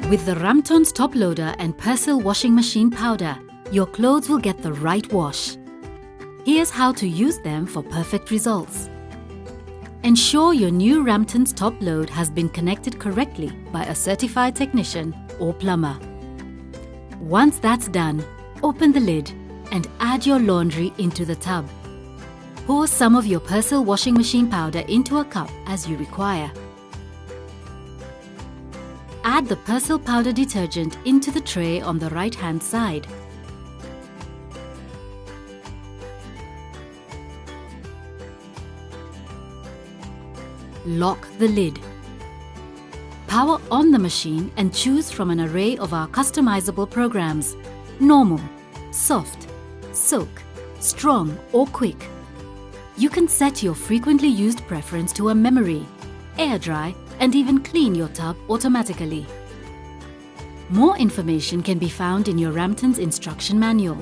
With the Ramtons Top Loader and Persil Washing Machine Powder, your clothes will get the right wash. Here's how to use them for perfect results. Ensure your new Ramtons Top Load has been connected correctly by a certified technician or plumber. Once that's done, open the lid and add your laundry into the tub. Pour some of your Persil washing machine powder into a cup as you require. Add the Persil powder detergent into the tray on the right-hand side. Lock the lid. Power on the machine and choose from an array of our customizable programs: normal, soft, soak, strong or quick. You can set your frequently used preference to a memory, air dry, and even clean your tub automatically. More information can be found in your Ramtons instruction manual.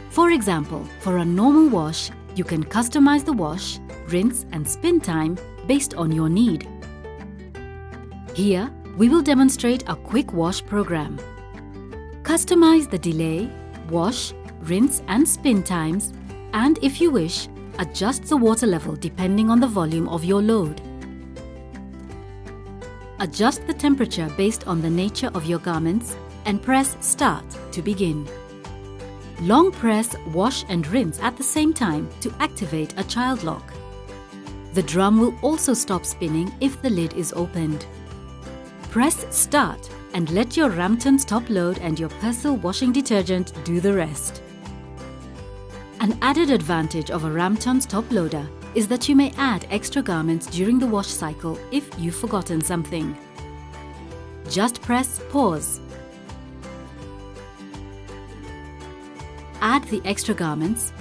For example, for a normal wash, you can customize the wash, rinse and spin time based on your need. Here, we will demonstrate a quick wash program. Customize the delay, wash, rinse and spin times, and if you wish, adjust the water level depending on the volume of your load. Adjust the temperature based on the nature of your garments and press Start to begin. Long press Wash and Rinse at the same time to activate a child lock. The drum will also stop spinning if the lid is opened. Press Start and let your Ramtons Top Load and your Persil washing detergent do the rest. An added advantage of a Ramtons Top Loader is that you may add extra garments during the wash cycle if you've forgotten something. Just press Pause. Add the extra garments.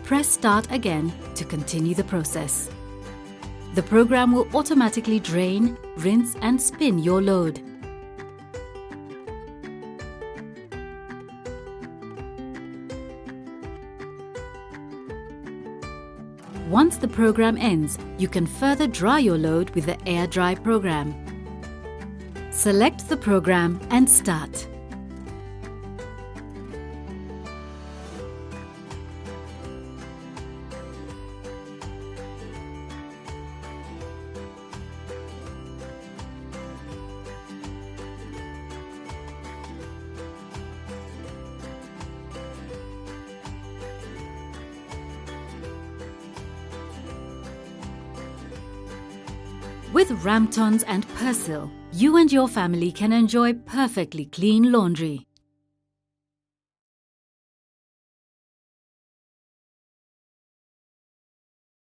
Press Start again to continue the process. The program will automatically drain, rinse and spin your load. Once the program ends, you can further dry your load with the Air Dry program. Select the program and start. With Ramtons and Persil, you and your family can enjoy perfectly clean laundry.